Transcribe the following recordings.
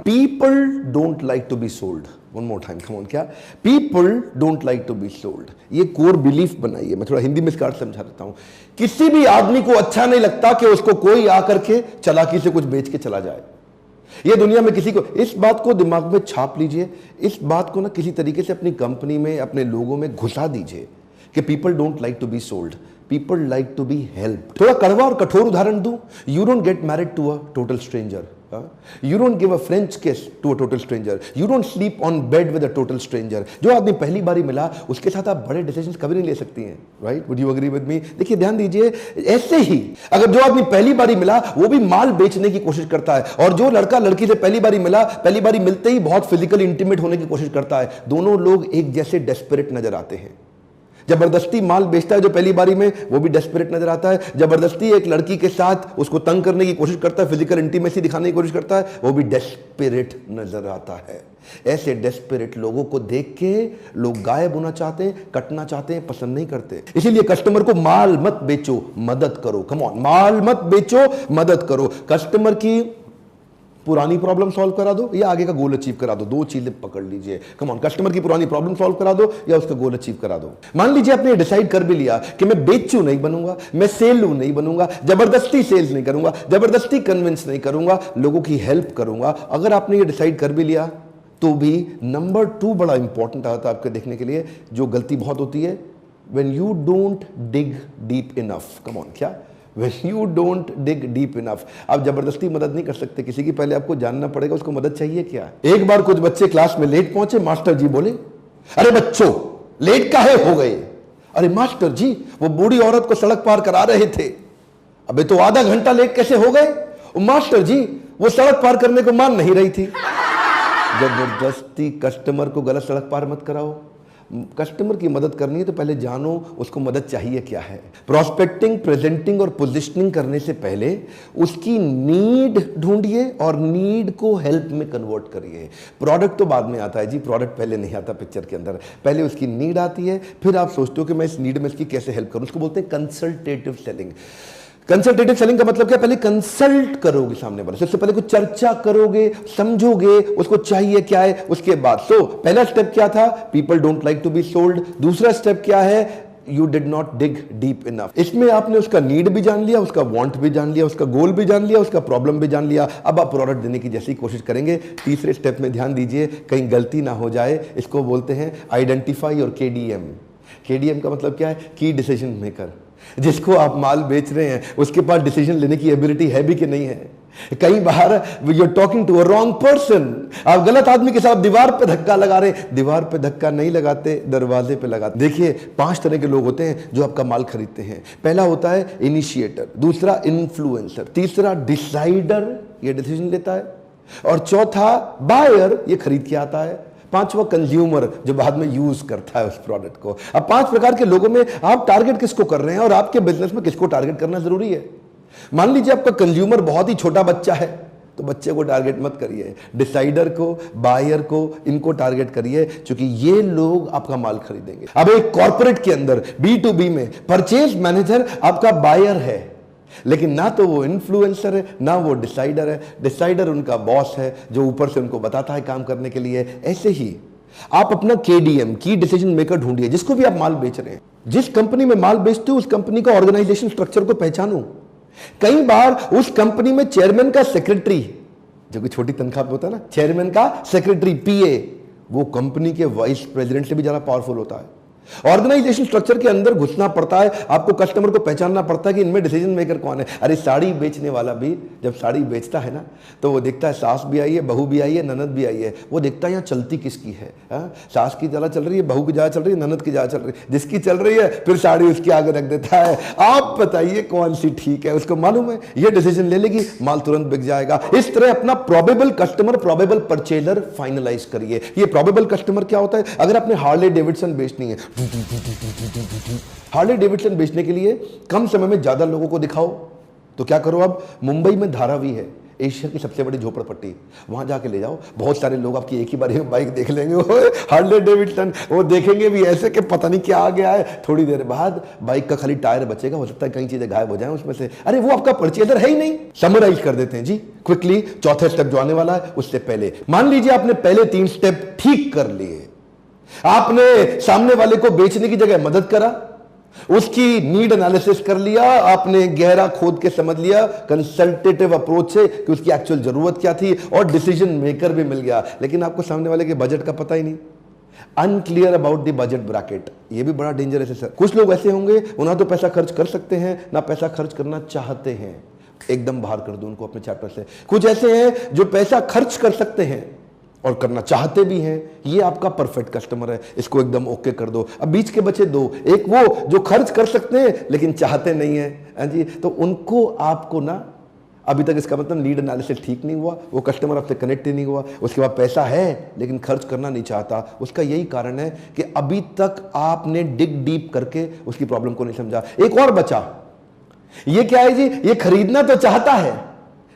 People don't like to be sold. One more time, come on, क्या? People don't like to be sold, ये core belief बनाइए। मैं थोड़ा हिंदी में इसका अर्थ समझा देता हूं। किसी भी आदमी को अच्छा नहीं लगता कि उसको कोई आकर के चालाकी से कुछ बेच के चला जाए। ये दुनिया में किसी को, इस बात को दिमाग में छाप लीजिए, इस बात को ना किसी तरीके से अपनी कंपनी में, अपने लोगों में घुसा दीजिए कि people don't like to be sold, people like to be help. थोड़ा कड़वा और कठोर उदाहरण दूं, you don't get married to a total stranger, you don't give a French kiss to a total stranger, you don't sleep on bed with a total stranger. जो आदमी पहली बार मिला उसके साथ आप बड़े डिसीजंस कभी नहीं ले सकती हैं, right? Would you agree with me? देखिए ध्यान दीजिए, ऐसे ही अगर जो आदमी पहली बार मिला वो भी माल बेचने की कोशिश करता है, और जो लड़का लड़की से पहली बार मिला, पहली बार मिलते ही बहुत फिजिकल इंटीमेट होने की कोशिश करता है, दोनों लोग एक जैसे डेस्परेट नजर आते हैं। जबरदस्ती माल बेचता है जो पहली बारी में, वो भी डेस्परेट नजर आता है। जबरदस्ती एक लड़की के साथ उसको तंग करने की कोशिश करता है, फिजिकल इंटीमेसी दिखाने की कोशिश करता है, वो भी डेस्परेट नजर आता है। ऐसे डेस्परेट लोगों को देख के लोग गायब होना चाहते हैं, कटना चाहते हैं, पसंद नहीं करते। इसीलिए कस्टमर को माल मत बेचो, मदद करो। कम ऑन, माल मत बेचो, मदद करो। कस्टमर की पुरानी प्रॉब्लम सॉल्व करा दो या आगे का गोल अचीव करा दो, दो चीजें पकड़ लीजिए। कम ऑन, कस्टमर की पुरानी प्रॉब्लम सॉल्व करा दो या उसका गोल अचीव करा दो। मान लीजिए आपने डिसाइड कर भी लिया कि मैं बेचू नहीं बनूंगा, मैं सेलू नहीं बनूंगा, जबरदस्ती सेल्स नहीं करूंगा, जबरदस्ती कन्विंस नहीं करूंगा, लोगों की हेल्प करूंगा। अगर आपने ये डिसाइड कर भी लिया तो भी नंबर 2 बड़ा इंपॉर्टेंट आता है आपके देखने के लिए, जो गलती बहुत होती है, when you don't dig deep enough. Come on, क्या? When you don't dig deep enough, आप जबरदस्ती मदद नहीं कर सकते किसी की, पहले आपको जानना पड़ेगा उसको मदद चाहिए क्या। एक बार कुछ बच्चे क्लास में लेट पहुंचे, मास्टर जी बोले, अरे बच्चों लेट काहे हो गए? अरे मास्टर जी, वो बूढ़ी औरत को सड़क पार करा रहे थे। अबे तो आधा घंटा लेट कैसे हो गए? मास्टर जी, वो सड़क पार करने को मान नहीं रही थी। जबरदस्ती कस्टमर को गलत सड़क पार मत कराओ। कस्टमर की मदद करनी है तो पहले जानो उसको मदद चाहिए क्या है। प्रोस्पेक्टिंग, प्रेजेंटिंग और पोजीशनिंग करने से पहले उसकी नीड ढूंढिए और नीड को हेल्प में कन्वर्ट करिए। प्रोडक्ट तो बाद में आता है जी, प्रोडक्ट पहले नहीं आता पिक्चर के अंदर। पहले उसकी नीड आती है, फिर आप सोचते हो कि मैं इस नीड में इसकी कैसे हेल्प करूं। उसको बोलते हैं कंसल्टेटिव सेलिंग। कंसल्टेटिव सेलिंग का मतलब क्या? पहले कंसल्ट करोगे सामने वाले, सबसे पहले कुछ चर्चा करोगे, समझोगे उसको चाहिए क्या है, उसके बाद। सो पहला स्टेप क्या था? People don't like to be sold. दूसरा स्टेप क्या है? You did not dig deep enough. इसमें आपने उसका नीड भी जान लिया, उसका वांट भी जान लिया, उसका गोल भी जान लिया, उसका प्रॉब्लम भी जान लिया। अब आप प्रोडक्ट देने की जैसी कोशिश करेंगे। तीसरे स्टेप में ध्यान दीजिए, कहीं गलती ना हो जाए। इसको बोलते हैं आइडेंटिफाई और KDM। KDM का मतलब क्या है? की डिसीजन मेकर। जिसको आप माल बेच रहे हैं उसके पास डिसीजन लेने की एबिलिटी है भी कि नहीं है। कई बार you are talking to a wrong person, आप गलत आदमी के साथ दीवार पे धक्का लगा रहे हैं। दीवार पे धक्का नहीं लगाते, दरवाजे पे लगाते। देखिए 5 तरह के लोग होते हैं जो आपका माल खरीदते हैं। पहला होता है इनिशिएटर, दूसरा इन्फ्लुएंसर, तीसरा डिसाइडर, ये डिसीजन लेता है, और चौथा बायर, ये खरीद के आता है, पांचवा कंज्यूमर, जो बाद में यूज करता है उस प्रोडक्ट को। अब 5 प्रकार के लोगों में आप टारगेट किसको कर रहे हैं और आपके बिजनेस में किसको टारगेट करना जरूरी है। मान लीजिए आपका कंज्यूमर बहुत ही छोटा बच्चा है तो बच्चे को टारगेट मत करिए, डिसाइडर को, बायर को, इनको टारगेट करिए, क्योंकि ये लोग आपका माल खरीदेंगे। अब एक कॉर्पोरेट के अंदर B2B में परचेज मैनेजर आपका बायर है, लेकिन ना तो वो इन्फ्लुएंसर है ना वो डिसाइडर है। डिसाइडर उनका बॉस है जो ऊपर से उनको बताता है काम करने के लिए। ऐसे ही आप अपना KDM, की डिसीजन मेकर ढूंढिए। जिसको भी आप माल बेच रहे हैं, जिस कंपनी में माल बेचते हो उस कंपनी का ऑर्गेनाइजेशन स्ट्रक्चर को पहचानो। कई बार उस कंपनी में चेयरमैन का सेक्रेटरी, जो कि छोटी तनख्वाह पे होता है ना, चेयरमैन का सेक्रेटरी PA, वो कंपनी के वाइस प्रेसिडेंट से भी ज्यादा पावरफुल होता है। ऑर्गेनाइजेशन स्ट्रक्चर के अंदर घुसना पड़ता है, आपको कस्टमर को पहचानना पड़ता है कि इनमें डिसीजन मेकर कौन है। अरे साड़ी बेचने वाला भी जब साड़ी बेचता है ना तो वो देखता है सास भी आई है, बहू भी आई है, ननद भी आई है। वो देखता है यहाँ चलती किसकी है, सास की ज्यादा चल रही है, बहू की ज्यादा चल रही है, ननद की ज्यादा चल रही है। जिसकी चल रही है फिर साड़ी उसके आगे रख देता है। आप बताइए कौन सी ठीक है, उसको मालूम है ये डिसीजन ले लेगी, माल तुरंत बिक जाएगा। इस तरह अपना probable customer, probable purchaser finalise करिए। ये प्रोबेबल कस्टमर क्या होता है? अगर आपने हार्ले डेविडसन बेचनी है, हार्ले डेविडसन बेचने के लिए कम समय में ज्यादा लोगों को दिखाओ तो क्या करो, अब मुंबई में धारावी है, एशिया की सबसे बड़ी झोपड़पट्टी, वहाँ जाके ले जाओ, बहुत सारे लोग आपकी एक ही बार बाइक देख लेंगे, हार्ले डेविडसन, वो देखेंगे भी ऐसे कि पता नहीं क्या आ गया है। थोड़ी देर बाद बाइक का खाली टायर बचेगा, हो सकता है कई चीजें गायब हो जाएं उसमें से, अरे वो आपका परचेजर है ही नहीं। समराइज कर देते हैं जी क्विकली, चौथे स्टेप जो आने वाला है उससे पहले मान लीजिए आपने पहले 3 स्टेप ठीक कर लिए, आपने सामने वाले को बेचने की जगह मदद करा, उसकी नीड एनालिसिस कर लिया, आपने गहरा खोद के समझ लिया कंसल्टेटिव अप्रोच से कि उसकी एक्चुअल जरूरत क्या थी, और डिसीजन मेकर भी मिल गया, लेकिन आपको सामने वाले के बजट का पता ही नहीं, unclear about the budget bracket. ये भी बड़ा डेंजरस है सर। कुछ लोग ऐसे होंगे वो ना तो पैसा खर्च कर सकते हैं ना पैसा खर्च करना चाहते हैं, एकदम बाहर कर दो उनको अपने चैप्टर से। कुछ ऐसे हैं जो पैसा खर्च कर सकते हैं और करना चाहते भी हैं, ये आपका परफेक्ट कस्टमर है, इसको एकदम ओके कर दो। अब बीच के बचे 2, एक वो जो खर्च कर सकते हैं लेकिन चाहते नहीं है जी, तो उनको आपको ना, अभी तक इसका मतलब लीड एनालिसिस ठीक नहीं हुआ, वो कस्टमर आपसे कनेक्ट ही नहीं हुआ, उसके बाद पैसा है लेकिन खर्च करना नहीं चाहता। उसका यही कारण है कि अभी तक आपने डिग डीप करके उसकी प्रॉब्लम को नहीं समझा। एक और बचा, ये क्या है जी, ये खरीदना तो चाहता है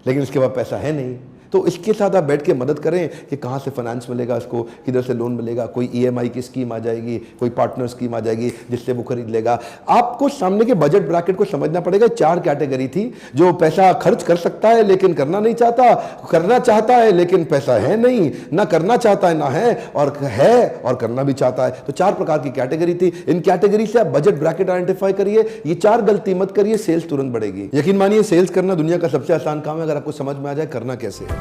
लेकिन उसके बाद पैसा है नहीं, तो इसके साथ आप बैठ के मदद करें कि कहाँ से फाइनेंस मिलेगा, इसको किधर से लोन मिलेगा, कोई ईएमआई की स्कीम आ जाएगी, कोई पार्टनर स्कीम आ जाएगी जिससे वो खरीद लेगा। आपको सामने के बजट ब्रैकेट को समझना पड़ेगा। 4 कैटेगरी थी, जो पैसा खर्च कर सकता है लेकिन करना नहीं चाहता, करना चाहता है लेकिन पैसा है नहीं, ना करना चाहता है ना है और करना भी चाहता है। तो 4 प्रकार की कैटेगरी थी। इन कैटेगरी से आप बजट ब्रैकेट आइडेंटिफाई करिए, ये 4 गलती मत करिए, सेल्स तुरंत बढ़ेगी। यकीन मानिए सेल्स करना दुनिया का सबसे आसान काम है अगर आपको समझ में आ जाए करना कैसे है।